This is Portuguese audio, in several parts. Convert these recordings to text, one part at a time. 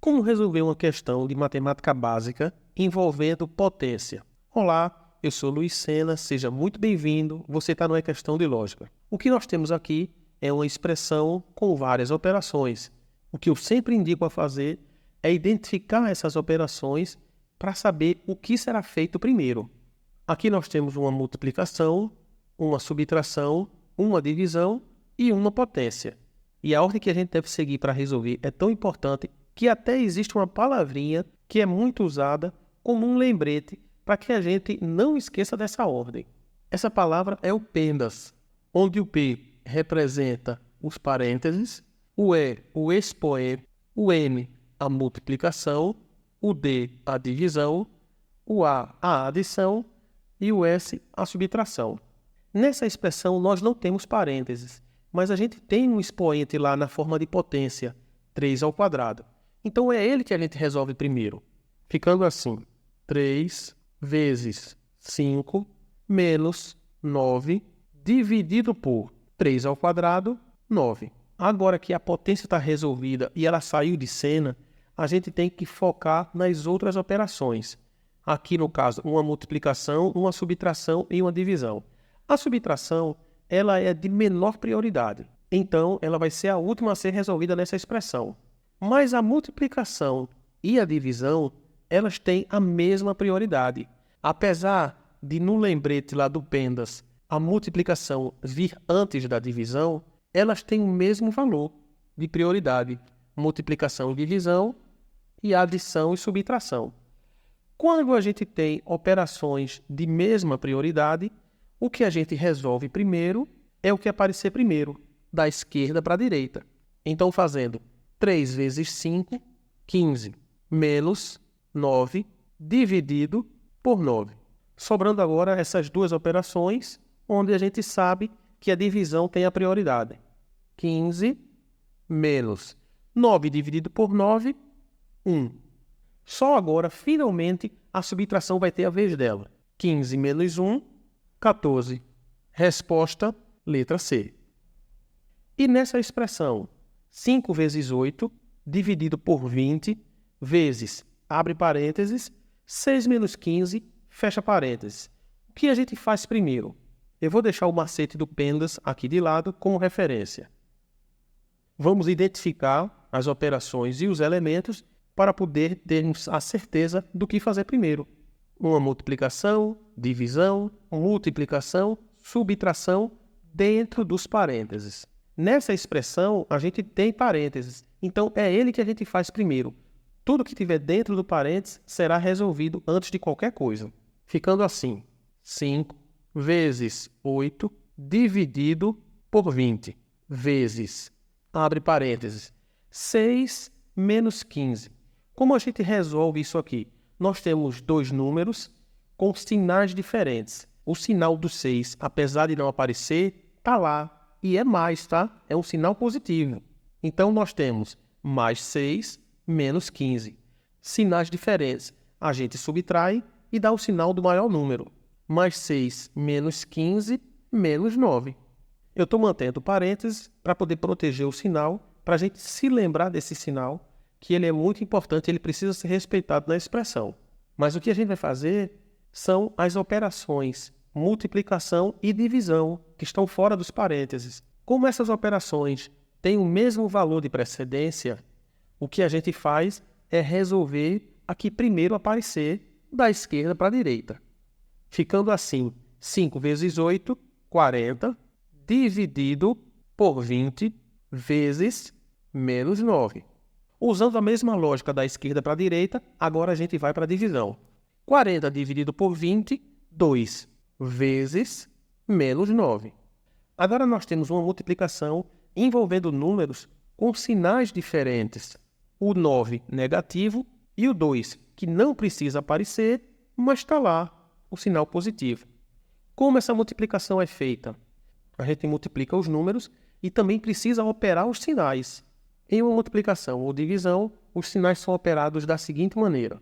Como resolver uma questão de matemática básica envolvendo potência? Olá, eu sou Luiz Sena, seja muito bem-vindo. Você está numa questão de lógica. O que nós temos aqui é uma expressão com várias operações. O que eu sempre indico a fazer é identificar essas operações para saber o que será feito primeiro. Aqui nós temos uma multiplicação, uma subtração, uma divisão e uma potência. E a ordem que a gente deve seguir para resolver é tão importante que até existe uma palavrinha que é muito usada como um lembrete para que a gente não esqueça dessa ordem. Essa palavra é o pendas, onde o P representa os parênteses, o E, o expoente, o M, a multiplicação, o D, a divisão, o A adição e o S, a subtração. Nessa expressão nós não temos parênteses, mas a gente tem um expoente lá na forma de potência, 3 ao quadrado. Então é ele que a gente resolve primeiro, ficando assim: 3 vezes 5 menos 9 dividido por 3 ao quadrado, 9. Agora que a potência está resolvida e ela saiu de cena, a gente tem que focar nas outras operações. Aqui no caso, uma multiplicação, uma subtração e uma divisão. A subtração ela é de menor prioridade, então ela vai ser a última a ser resolvida nessa expressão. Mas a multiplicação e a divisão, elas têm a mesma prioridade. Apesar de no lembrete lá do pendas a multiplicação vir antes da divisão, elas têm o mesmo valor de prioridade. Multiplicação e divisão e adição e subtração. Quando a gente tem operações de mesma prioridade, o que a gente resolve primeiro é o que aparecer primeiro, da esquerda para a direita. Então, fazendo 3 vezes 5, 15, menos 9, dividido por 9. Sobrando agora essas duas operações, onde a gente sabe que a divisão tem a prioridade. 15 menos 9 dividido por 9, 1. Só agora, finalmente, a subtração vai ter a vez dela. 15 menos 1, 14. Resposta, letra C. E nessa expressão, 5 vezes 8, dividido por 20, vezes, abre parênteses, 6 menos 15, fecha parênteses. O que a gente faz primeiro? Eu vou deixar o macete do pendas aqui de lado como referência. Vamos identificar as operações e os elementos para poder termos a certeza do que fazer primeiro. Uma multiplicação, divisão, multiplicação, subtração dentro dos parênteses. Nessa expressão, a gente tem parênteses, então é ele que a gente faz primeiro. Tudo que tiver dentro do parênteses será resolvido antes de qualquer coisa. Ficando assim: 5 vezes 8 dividido por 20, vezes, abre parênteses, 6 menos 15. Como a gente resolve isso aqui? Nós temos dois números com sinais diferentes. O sinal do 6, apesar de não aparecer, está lá. E é mais, tá? É um sinal positivo. Então, nós temos mais 6 menos 15. Sinais diferentes. A gente subtrai e dá o sinal do maior número. Mais 6 menos 15 menos 9. Eu estou mantendo parênteses para poder proteger o sinal, para a gente se lembrar desse sinal, que ele é muito importante, ele precisa ser respeitado na expressão. Mas o que a gente vai fazer são as operações multiplicação e divisão, que estão fora dos parênteses. Como essas operações têm o mesmo valor de precedência, o que a gente faz é resolver a que primeiro aparecer da esquerda para a direita. Ficando assim: 5 vezes 8, 40, dividido por 20, vezes menos 9. Usando a mesma lógica da esquerda para a direita, agora a gente vai para a divisão. 40 dividido por 20, 2, vezes menos 9. Agora nós temos uma multiplicação envolvendo números com sinais diferentes. O 9 negativo e o 2, que não precisa aparecer, mas está lá, o sinal positivo. Como essa multiplicação é feita? A gente multiplica os números e também precisa operar os sinais. Em uma multiplicação ou divisão, os sinais são operados da seguinte maneira: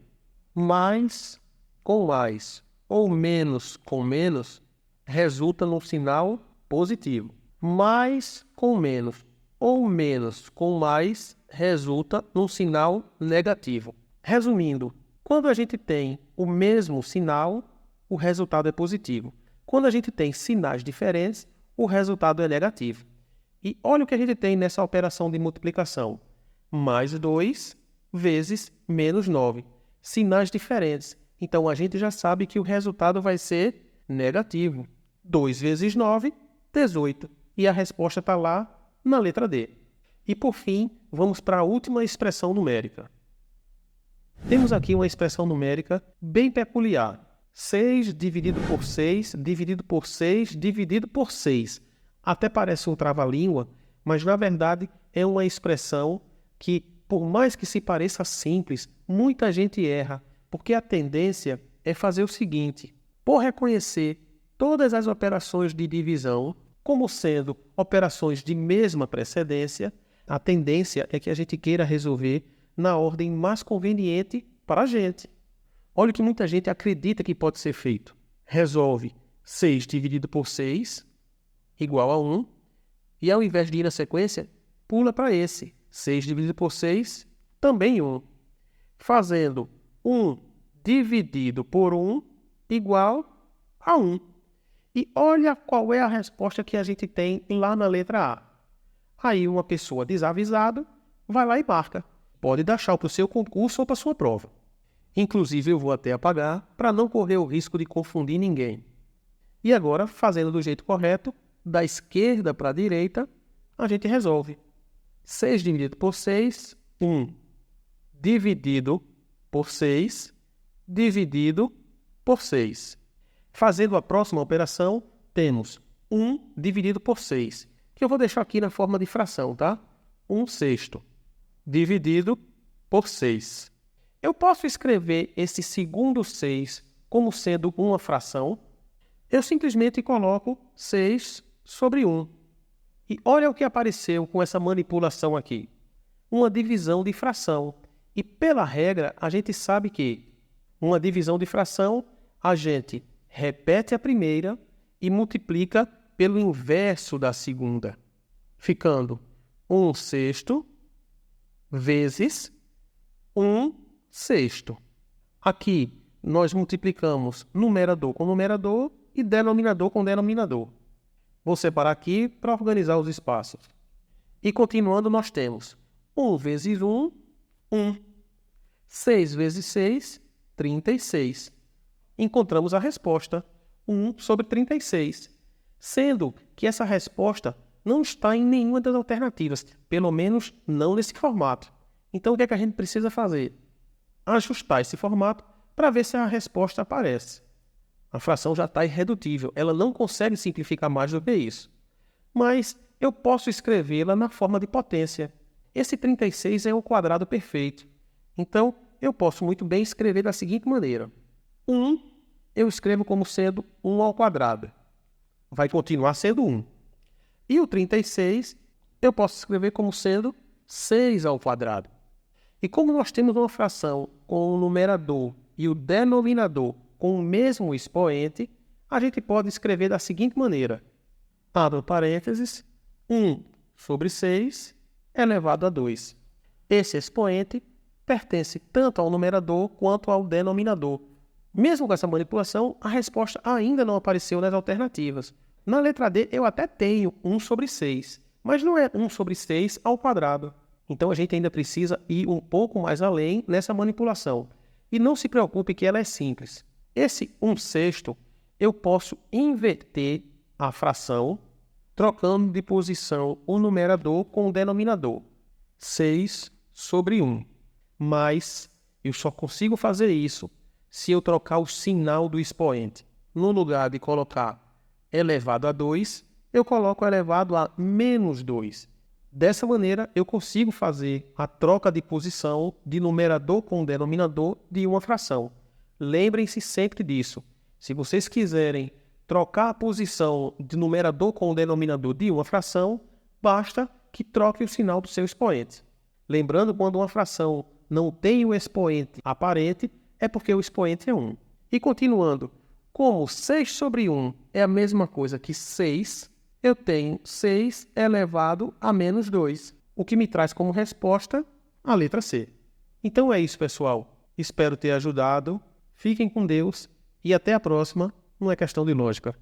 mais com mais ou menos com menos resulta num sinal positivo. Mais com menos ou menos com mais resulta num sinal negativo. Resumindo, quando a gente tem o mesmo sinal, o resultado é positivo. Quando a gente tem sinais diferentes, o resultado é negativo. E olha o que a gente tem nessa operação de multiplicação. Mais 2 vezes menos 9. Sinais diferentes. Então, a gente já sabe que o resultado vai ser negativo. 2 vezes 9, 18. E a resposta está lá na letra D. E, por fim, vamos para a última expressão numérica. Temos aqui uma expressão numérica bem peculiar. 6 dividido por 6, dividido por 6, dividido por 6. Até parece um trava-língua, mas na verdade é uma expressão que, por mais que se pareça simples, muita gente erra, porque a tendência é fazer o seguinte: por reconhecer todas as operações de divisão como sendo operações de mesma precedência, a tendência é que a gente queira resolver na ordem mais conveniente para a gente. Olha o que muita gente acredita que pode ser feito. Resolve 6 dividido por 6 igual a 1, e ao invés de ir na sequência, pula para esse. 6 dividido por 6, também 1. Fazendo 1 dividido por 1 igual a 1. E olha qual é a resposta que a gente tem lá na letra A. Aí uma pessoa desavisada vai lá e marca. Pode deixar para o seu concurso ou para a sua prova. Inclusive eu vou até apagar para não correr o risco de confundir ninguém. E agora, fazendo do jeito correto, da esquerda para a direita, a gente resolve. 6 dividido por 6, 1 dividido por 6, dividido por 6. Fazendo a próxima operação, temos 1 dividido por 6, que eu vou deixar aqui na forma de fração, tá? 1 sexto, dividido por 6. Eu posso escrever esse segundo 6 como sendo uma fração. Eu simplesmente coloco 6 sobre 1. E olha o que apareceu com essa manipulação aqui. Uma divisão de fração. E pela regra, a gente sabe que uma divisão de fração, a gente repete a primeira e multiplica pelo inverso da segunda, ficando 1 sexto vezes 1 sexto. Aqui nós multiplicamos numerador com numerador e denominador com denominador. Vou separar aqui para organizar os espaços. E continuando, nós temos 1 vezes 1, 1. 6 vezes 6, 36. Encontramos a resposta, 1 sobre 36. Sendo que essa resposta não está em nenhuma das alternativas, pelo menos não nesse formato. Então, o que é que a gente precisa fazer? Ajustar esse formato para ver se a resposta aparece. A fração já está irredutível, ela não consegue simplificar mais do que isso. Mas eu posso escrevê-la na forma de potência. Esse 36 é o quadrado perfeito. Então, eu posso muito bem escrever da seguinte maneira. 1 eu escrevo como sendo 1 ao quadrado. Vai continuar sendo 1. E o 36 eu posso escrever como sendo 6 ao quadrado. E como nós temos uma fração com o numerador e o denominador com o mesmo expoente, a gente pode escrever da seguinte maneira. Abro parênteses, 1 sobre 6 elevado a 2. Esse expoente pertence tanto ao numerador quanto ao denominador. Mesmo com essa manipulação, a resposta ainda não apareceu nas alternativas. Na letra D eu até tenho 1 sobre 6, mas não é 1 sobre 6 ao quadrado. Então a gente ainda precisa ir um pouco mais além nessa manipulação. E não se preocupe que ela é simples. Esse 1 sexto eu posso inverter a fração, trocando de posição o numerador com o denominador. 6 sobre 1. Mas eu só consigo fazer isso se eu trocar o sinal do expoente. No lugar de colocar elevado a 2, eu coloco elevado a menos 2. Dessa maneira, eu consigo fazer a troca de posição de numerador com denominador de uma fração. Lembrem-se sempre disso. Se vocês quiserem trocar a posição de numerador com denominador de uma fração, basta que troque o sinal do seu expoente. Lembrando, quando uma fração não tem o expoente aparente, é porque o expoente é 1. E continuando, como 6 sobre 1 é a mesma coisa que 6, eu tenho 6 elevado a menos 2. o que me traz como resposta a letra C. Então é isso, pessoal. Espero ter ajudado. Fiquem com Deus e até a próxima. Não é questão de lógica.